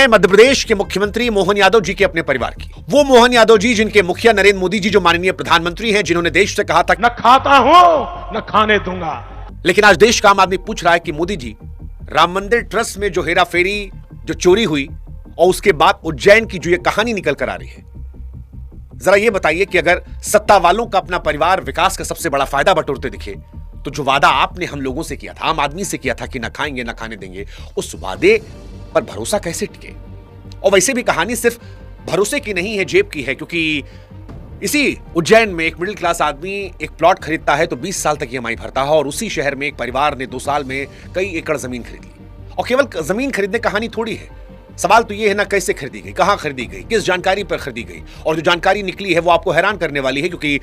हैं मध्य प्रदेश के मुख्यमंत्री मोहन यादव जी के अपने परिवार की। वो मोहन यादव जी जिनके मुखिया नरेंद्र मोदी जी जो माननीय प्रधानमंत्री हैं, जिन्होंने देश से कहा था न खाता हूं न खाने दूंगा। लेकिन आज देश का आम आदमी पूछ रहा है कि मोदी जी, राम मंदिर ट्रस्ट में जो हेरा फेरी, जो चोरी हुई और उसके बाद उज्जैन की जो ये कहानी निकल कर आ रही है, जरा ये बताइए कि अगर सत्ता वालों का अपना परिवार विकास का सबसे बड़ा फायदा बटोरते दिखे, तो जो वादा आपने हम लोगों से किया था, आम आदमी से किया था कि ना खाएंगे ना खाने देंगे, उस वादे पर भरोसा कैसे टिके? और वैसे भी कहानी सिर्फ भरोसे की नहीं है, जेब की है, क्योंकि इसी उज्जैन में एक मिडिल क्लास आदमी एक प्लॉट खरीदता है तो 20 साल तक ईएमआई भरता है, और उसी शहर में एक परिवार ने 2 साल में कई एकड़ जमीन खरीद ली। और केवल जमीन खरीदने कहानी थोड़ी है, सवाल तो यह है ना कैसे खरीदी गई, कहां खरीदी गई, किस जानकारी पर खरीदी गई। और जो जानकारी निकली है वो आपको हैरान करने वाली है, क्योंकि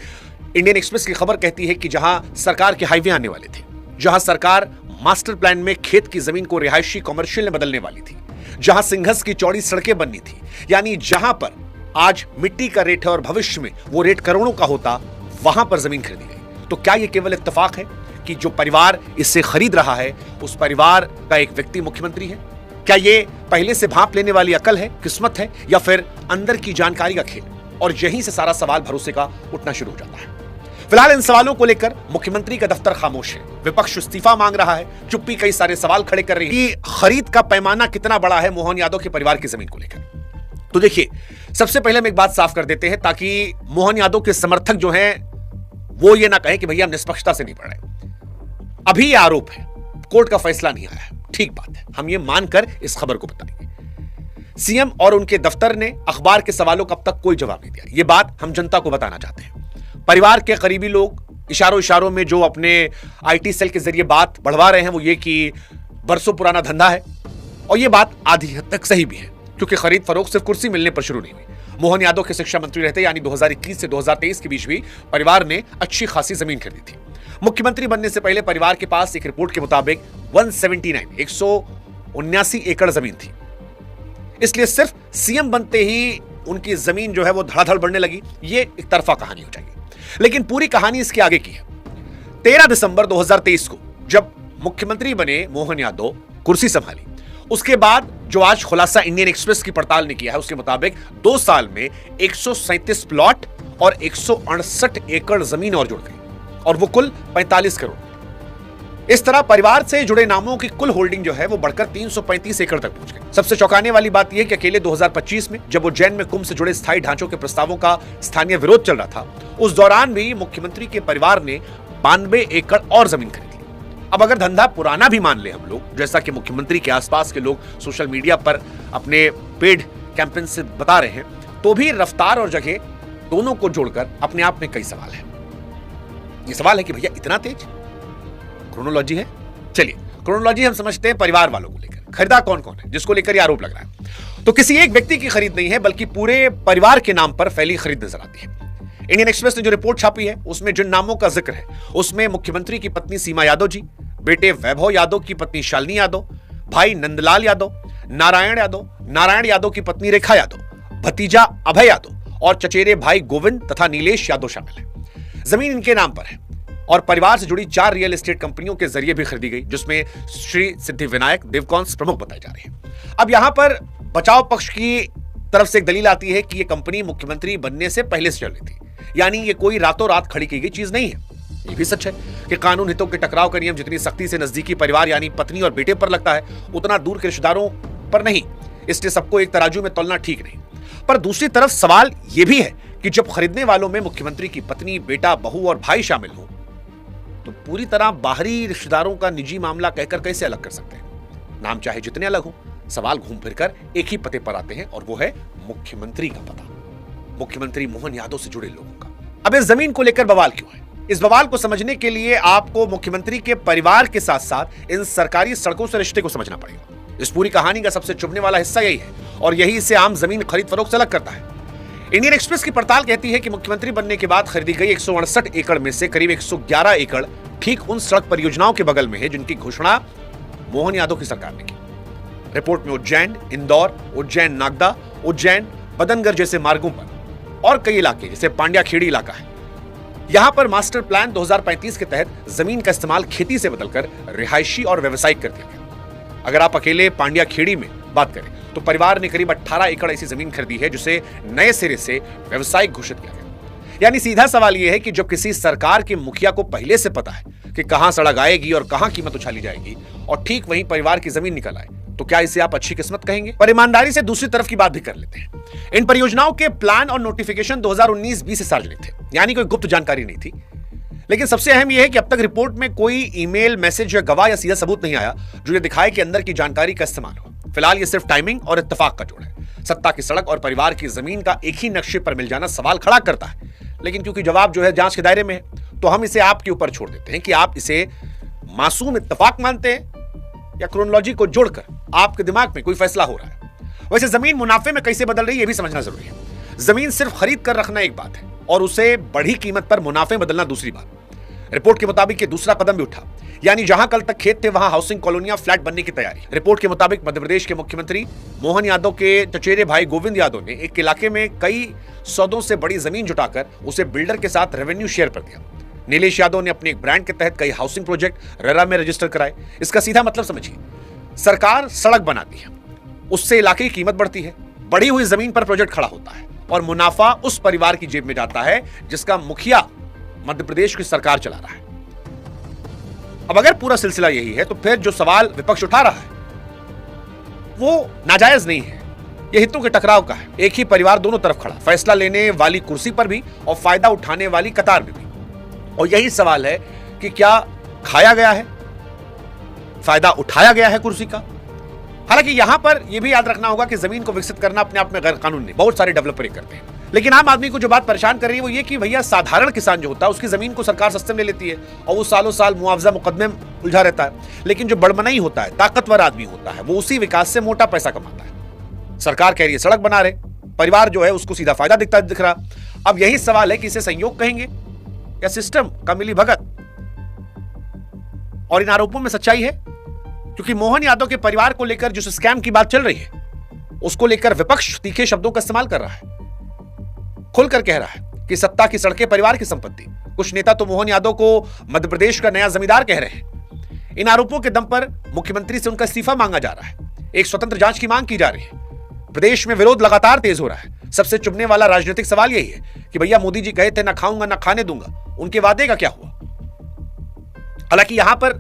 इंडियन एक्सप्रेस की खबर कहती है कि जहां सरकार के हाईवे आने वाले थे, जहां सरकार मास्टर प्लान में खेत की जमीन को रिहायशी कमर्शियल में बदलने वाली थी, जहां सिंघस की चौड़ी सड़कें बननी थी, यानी जहां पर आज मिट्टी का रेट है और भविष्य में वो रेट करोड़ों का होता, वहां पर जमीन खरीदी गई। तो क्या यह केवल इत्तेफाक है कि जो परिवार इससे खरीद रहा है उस परिवार का एक व्यक्ति मुख्यमंत्री है? क्या ये पहले से भांप लेने वाली अकल है, किस्मत है, या फिर अंदर की जानकारी का खेल? और यहीं से सारा सवाल भरोसे का उठना शुरू हो जाता है। फिलहाल इन सवालों को लेकर मुख्यमंत्री का दफ्तर खामोश है, विपक्ष इस्तीफा मांग रहा है, चुप्पी कई सारे सवाल खड़े कर रही है कि खरीद का पैमाना कितना बड़ा है मोहन यादव के परिवार की जमीन को लेकर। तो देखिए, सबसे पहले हम एक बात साफ कर देते हैं ताकि मोहन यादव के समर्थक जो हैं वो ये ना कहें कि भैया हम निष्पक्षता से नहीं पढ़ रहे। अभी ये आरोप है, कोर्ट का फैसला नहीं आया है, ठीक बात है, हम ये मानकर इस खबर को बताएंगे। सीएम और उनके दफ्तर ने अखबार के सवालों का अब तक कोई जवाब नहीं दिया। ये बात हम जनता को बताना चाहते हैं। परिवार के करीबी लोग इशारों इशारों में जो अपने आईटी सेल के जरिए बात बढ़वा रहे हैं वो ये कि बरसों पुराना धंधा है, और ये बात आधी हद तक सही भी है, क्योंकि खरीद फरोख्त सिर्फ कुर्सी मिलने पर शुरू नहीं हुई। मोहन यादव के शिक्षा मंत्री रहते यानी 2021 से 2023 के बीच भी परिवार ने अच्छी खासी जमीन खरीदी थी। मुख्यमंत्री बनने से पहले परिवार के पास एक रिपोर्ट के मुताबिक 179 एकड़ जमीन थी। इसलिए सिर्फ सीएम बनते ही उनकी जमीन जो है वो धड़ाधड़ बढ़ने लगी, ये एक तरफा कहानी हो जाएगी। लेकिन पूरी कहानी इसके आगे की है। 13 दिसंबर 2023 को जब मुख्यमंत्री बने मोहन यादव, कुर्सी संभाली, उसके बाद जो आज खुलासा इंडियन एक्सप्रेस की पड़ताल ने किया है उसके मुताबिक 2 साल में 137 प्लॉट और 168 एकड़ जमीन और जुड़ गई, और वो कुल 45 करोड़। इस तरह परिवार से जुड़े नामों की कुल होल्डिंग जो है वो बढ़कर 335 एकड़ तक पहुंच गई। सबसे चौंकाने वाली बात यह कि अकेले 2025 में जब उज्जैन में कुंभ से जुड़े स्थायी ढांचों के प्रस्तावों का स्थानीय विरोध चल रहा था, उस दौरान भी मुख्यमंत्री के परिवार ने 92 एकड़ और जमीन खरीदी। अब अगर धंधा पुराना भी मान ले हम लोग, जैसा कि मुख्यमंत्री के आसपास के लोग सोशल मीडिया पर अपने पेड कैंपेन से बता रहे हैं, तो भी रफ्तार और जगह दोनों को जोड़कर अपने आप में कई सवाल है। ये सवाल है कि भैया इतना तेज क्रोनोलॉजी है? चलिए, क्रोनोलॉजी हम समझते हैं परिवार वालों को लेकर। खरीदा कौन कौन है जिसको लेकर यह आरोप लग रहा है? तो किसी एक व्यक्ति की खरीद नहीं है, बल्कि पूरे परिवार के नाम पर फैली खरीद नजर आती है। इंडियन एक्सप्रेस ने जो रिपोर्ट छापी है उसमें जिन नामों का जिक्र है उसमें मुख्यमंत्री की पत्नी सीमा यादव जी, बेटे वैभव यादव की पत्नी शालिनी यादव, भाई नंदलाल यादव, नारायण यादव की पत्नी रेखा यादव, भतीजा अभय यादव और चचेरे भाई गोविंद तथा नीलेश यादव शामिल है। जमीन इनके नाम पर है और परिवार से जुड़ी 4 रियल एस्टेट कंपनियों के जरिए भी खरीदी गई, जिसमें श्री सिद्धिविनायक देवकॉन्स प्रमुख बताए जा रहे हैं। अब यहां पर बचाव पक्ष की तरफ से एक दलील आती है कि यह कंपनी मुख्यमंत्री बनने से पहले से चल रही थी, यानी ये कोई रातों रात खड़ी की गई चीज नहीं है। ये भी सच है कि कानून हितों के टकराव का नियम जितनी सख्ती से नजदीकी परिवार यानी पत्नी और बेटे पर लगता है, उतना दूर के रिश्तेदारों पर नहीं। इसलिए सबको एक तराजू में तोलना ठीक नहीं। पर दूसरी तरफ सवाल यह भी है कि जब खरीदने वालों में मुख्यमंत्री की पत्नी, बेटा, बहू और भाई शामिल हो, तो पूरी तरह बाहरी रिश्तेदारों का निजी मामला कहकर कैसे अलग कर सकते हैं? नाम चाहे जितने अलग हो, सवाल घूम फिरकर एक ही पते पर आते हैं, और वो है मुख्यमंत्री का पता, मुख्यमंत्री मोहन यादव से जुड़े लोगों का। अब इस जमीन को लेकर बवाल क्यों है? इस बवाल को समझने के लिए आपको मुख्यमंत्री के परिवार के साथ साथ इन सरकारी सड़कों से रिश्ते को समझना पड़ेगा। इस पूरी कहानी का सबसे चुभने वाला हिस्सा यही है, और यही इसे आम जमीन खरीद फरोख्त से अलग करता है। इंडियन एक्सप्रेस की पड़ताल कहती है कि मुख्यमंत्री बनने के बाद खरीदी गई 168 एकड़ में से करीब 111 एकड़ ठीक उन सड़क परियोजनाओं के बगल में है जिनकी घोषणा मोहन यादव की सरकार ने की। रिपोर्ट में उज्जैन, इंदौर, उज्जैन नागदा, उज्जैन बदनगर जैसे मार्गों पर और कई इलाके जैसे पांड्या खेड़ी इलाका है। यहां पर मास्टर प्लान 2035 के तहत जमीन का इस्तेमाल खेती से बदलकर रिहायशी और व्यावसायिक कर दिया गया। अगर आप अकेले पांड्या खेड़ी में बात करें तो परिवार ने करीब 18 एकड़ ऐसी जमीन खरीदी है जिसे नए सिरे से व्यवसायिक घोषित किया गया। यानी सीधा सवाल यह है कि जब किसी सरकार के मुखिया को पहले से पता है कि कहां सड़क आएगी और कहां कीमत उछाली जाएगी और ठीक वहीं परिवार की जमीन निकल आए, तो क्या इसे आप अच्छी किस्मत कहेंगे? पर ईमानदारी से दूसरी तरफ की बात भी कर लेते हैं। इन परियोजनाओं के प्लान और नोटिफिकेशन 2019-20 से सार्वजनिक थे, यानी कोई गुप्त जानकारी नहीं थी। लेकिन सबसे अहम यह है कि अब तक रिपोर्ट में कोई ईमेल, मैसेज या गवाह या सीधा सबूत नहीं आया जो ये दिखाए कि अंदर की जानकारी का इस्तेमाल हो। फिलहाल ये सिर्फ टाइमिंग और इत्तेफाक का जोड़ है। सत्ता की सड़क और परिवार की जमीन का एक ही नक्शे पर मिल जाना सवाल खड़ा करता है, लेकिन क्योंकि जवाब जो है जांच के दायरे में है, तो हम इसे आपके ऊपर छोड़ देते हैं कि आप इसे मासूम इत्तेफाक मानते हैं या क्रोनोलॉजी को जोड़कर आपके दिमाग में कोई फैसला हो रहा है। वैसे जमीन मुनाफे में कैसे बदल रही है यह भी समझना जरूरी है। जमीन सिर्फ खरीद कर रखना एक बात है और उसे बढ़ी कीमत पर मुनाफे में बदलना दूसरी बात। रिपोर्ट के मुताबिक ये दूसरा कदम भी उठा, यानी जहां कल तक खेत थे वहां हाउसिंग कॉलोनियां, फ्लैट बनने की तैयारी। रिपोर्ट के मुताबिक मध्य प्रदेश के मुख्यमंत्री मोहन यादव के चचेरे भाई गोविंद यादव ने एक इलाके में कई सौदों से बड़ी जमीन जुटाकर उसे बिल्डर के साथ रेवेन्यू शेयर पर दिया। नीलेश यादव ने अपने एक ब्रांड के तहत कई हाउसिंग प्रोजेक्ट रेरा में रजिस्टर कराए। इसका सीधा मतलब समझिए, सरकार सड़क बनाती है, उससे इलाके की कीमत बढ़ती है, बढ़ी हुई जमीन पर प्रोजेक्ट खड़ा होता है और मुनाफा उस परिवार की जेब में जाता है जिसका मुखिया मध्य प्रदेश की सरकार चला रहा है। अब अगर पूरा सिलसिला यही है तो फिर जो सवाल विपक्ष उठा रहा है वो नाजायज नहीं है, यह हितों के टकराव का है। एक ही परिवार दोनों तरफ खड़ा, फैसला लेने वाली कुर्सी पर भी और फायदा उठाने वाली कतार में भी। और यही सवाल है कि क्या खाया गया है, फायदा उठाया गया है कुर्सी का? हालांकि यहां पर यह भी याद रखना होगा कि जमीन को विकसित करना अपने आप में गैर कानूनी, बहुत सारे डेवलपर करते हैं। लेकिन आम आदमी को जो बात परेशान कर रही है वो ये कि भैया साधारण किसान जो होता है उसकी जमीन को सरकार सस्ते में ले लेती है और वो सालों साल मुआवजा मुकदमे में उलझा रहता है। लेकिन जो बड़मनई होता है, ताकतवर आदमी होता है, वो उसी विकास से मोटा पैसा कमाता है। सरकार कह रही है सड़क बना रहे, परिवार जो है उसको सीधा फायदा दिख रहा। अब यही सवाल है कि इसे संयोग कहेंगे या सिस्टम का मिली भगत? और इन आरोपों में सच्चाई है, क्योंकि मोहन यादव के परिवार को लेकर जिस स्कैम की बात चल रही है उसको लेकर विपक्ष तीखे शब्दों का इस्तेमाल कर रहा है, खुलकर कह रहा है कि सत्ता की सड़कें परिवार की संपत्ति। कुछ नेता तो मोहन यादव को मध्य प्रदेश का नया जमींदार कह रहे हैं। इन आरोपों के दम पर मुख्यमंत्री से उनका इस्तीफा मांगा जा रहा है, एक स्वतंत्र जांच की मांग की जा रही है। प्रदेश में विरोध लगातार तेज हो रहा है। सबसे चुभने वाला राजनीतिक सवाल यही है कि भैया मोदी जी कहे थे ना खाऊंगा ना खाने दूंगा, उनके वादे का क्या हुआ? हालांकि यहां पर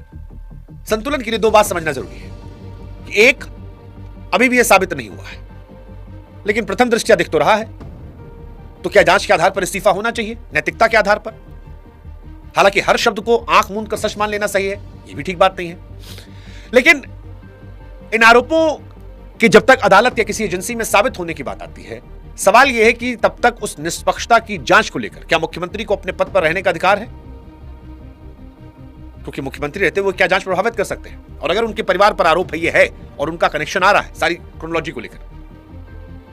संतुलन के लिए दो बात समझना जरूरी है कि एक, अभी भी यह साबित नहीं हुआ है, लेकिन प्रथम दृष्टया दिख तो रहा है। तो क्या जांच के आधार पर इस्तीफा होना चाहिए, नैतिकता के आधार पर? हालांकि हर शब्द को आंख मूंद कर सच मान लेना सही है, यह भी ठीक बात नहीं है। लेकिन इन आरोपों कि जब तक अदालत या किसी एजेंसी में साबित होने की बात आती है, सवाल यह है कि तब तक उस निष्पक्षता की जांच को लेकर क्या मुख्यमंत्री को अपने पद पर रहने का अधिकार है? क्योंकि मुख्यमंत्री रहते हुए क्या जांच प्रभावित कर सकते हैं? और अगर उनके परिवार पर आरोप है, ये है और उनका कनेक्शन आ रहा है सारी क्रोनोलॉजी को लेकर,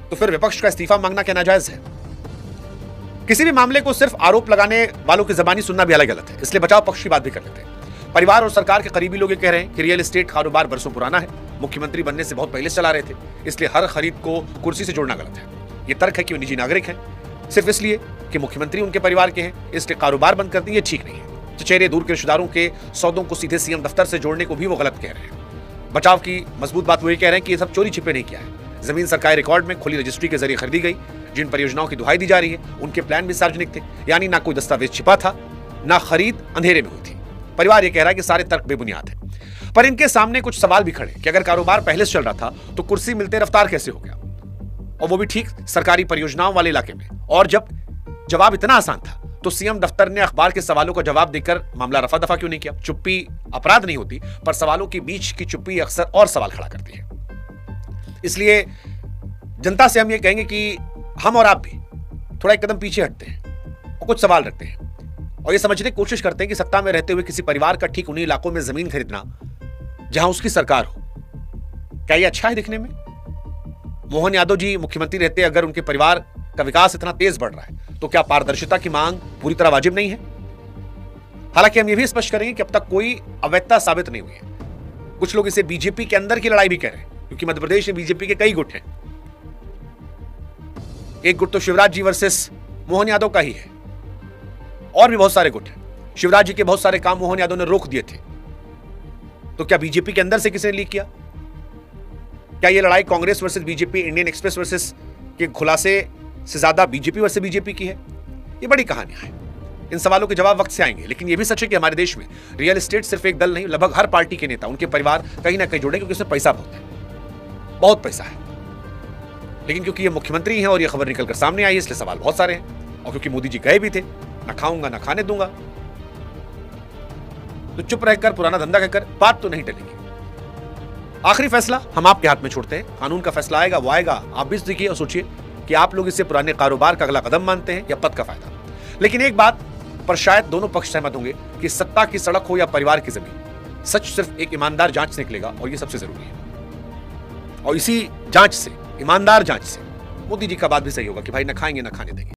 तो फिर विपक्ष का इस्तीफा मांगना क्या नाजायज है? किसी भी मामले को सिर्फ आरोप लगाने वालों की जबानी सुनना भी अलग गलत है, इसलिए बचाव पक्ष की बात भी कर लेते हैं। परिवार और सरकार के करीबी लोग ये कह रहे हैं कि रियल एस्टेट कारोबार बरसों पुराना है, मुख्यमंत्री बनने से बहुत पहले चला रहे थे, इसलिए हर खरीद को कुर्सी से जोड़ना गलत है। ये तर्क है कि वो निजी नागरिक हैं, सिर्फ इसलिए कि मुख्यमंत्री उनके परिवार के हैं इसलिए कारोबार बंद कर दिए, ठीक नहीं है। चचेरे दूर के रिश्तेदारों के सौदों को सीधे सीएम दफ्तर से जोड़ने को भी वो गलत कह रहे हैं। बचाव की मजबूत बात वो ये कह रहे हैं कि ये सब चोरी छिपे नहीं किया है। जमीन सरकारी रिकॉर्ड में खुली रजिस्ट्री के जरिए खरीदी गई। जिन परियोजनाओं की दुहाई दी जा रही है उनके प्लान भी सार्वजनिक थे, यानी ना कोई दस्तावेज छिपा था, ना खरीद अंधेरे में हुई थी। परिवार ये कह रहा है कि सारे तर्क बेबुनियाद है, पर इनके सामने कुछ सवाल भी खड़े कि अगर कारोबार पहले से चल रहा था तो कुर्सी मिलते रफ्तार कैसे हो गया, और वो भी ठीक सरकारी परियोजनाओं वाले इलाके में। और जब जवाब इतना आसान था तो सीएम दफ्तर ने अखबार के सवालों का जवाब देकर मामला रफा दफा क्यों नहीं किया? चुप्पी अपराध नहीं होती, पर सवालों के बीच की चुप्पी अक्सर और सवाल खड़ा करती है। इसलिए जनता से हम ये कहेंगे कि हम और आप भी थोड़ा एक कदम पीछे हटते हैं और कुछ सवाल रखते हैं और ये समझने की कोशिश करते हैं कि सत्ता में रहते हुए किसी परिवार का ठीक उन्हीं इलाकों में जमीन खरीदना जहां उसकी सरकार हो, क्या ये अच्छा है दिखने में? मोहन यादव जी मुख्यमंत्री रहते अगर उनके परिवार का विकास इतना तेज बढ़ रहा है तो क्या पारदर्शिता की मांग पूरी तरह वाजिब नहीं है? हालांकि हम ये भी स्पष्ट करेंगे कि अब तक कोई अवैधता साबित नहीं हुई है। कुछ लोग इसे बीजेपी के अंदर की लड़ाई भी कह रहे हैं, क्योंकि मध्य प्रदेश में बीजेपी के कई गुट हैं। एक गुट तो शिवराज जी वर्सेस मोहन यादव का ही है, और भी बहुत सारे गुट हैं। शिवराज जी के बहुत सारे काम मोहन यादव ने रोक दिए थे, तो क्या बीजेपी के अंदर से किसी ने लीक किया? क्या ये लड़ाई Congress versus BJP, Indian express versus के खुलासे से ज्यादा बीजेपी वर्सेस बीजेपी की है? ये बड़ी कहानियां हैं। इन सवालों के जवाब वक्त से आएंगे, लेकिन यह भी सच है कि हमारे देश में रियल एस्टेट सिर्फ एक दल नहीं, लगभग हर पार्टी के नेता, उनके परिवार कहीं ना कहीं जुड़े, क्योंकि उसमें पैसा बहुत है, बहुत पैसा है। लेकिन क्योंकि ये मुख्यमंत्री हैं और ये खबर निकलकर सामने आई है, इसलिए सवाल बहुत सारे हैं। और क्योंकि मोदी जी गए भी थे, ना खाऊंगा ना खाने दूंगा, तो चुप रहकर पुराना धंधा कहकर बात तो नहीं टलेगी। आखिरी फैसला हम आपके हाथ में छोड़ते हैं। कानून का फैसला आएगा, वो आएगा। आप भी देखिए और सोचिए कि आप लोग इसे पुराने कारोबार का अगला कदम मानते हैं या पद का फायदा। लेकिन एक बात पर शायद दोनों पक्ष सहमत होंगे कि सत्ता की सड़क हो या परिवार की जमीन, सच सिर्फ एक ईमानदार जांच से निकलेगा, और यह सबसे जरूरी है। और इसी जांच से, ईमानदार जांच से, मोदी जी का बात भी सही होगा कि भाई ना खाएंगे ना खाने देंगे।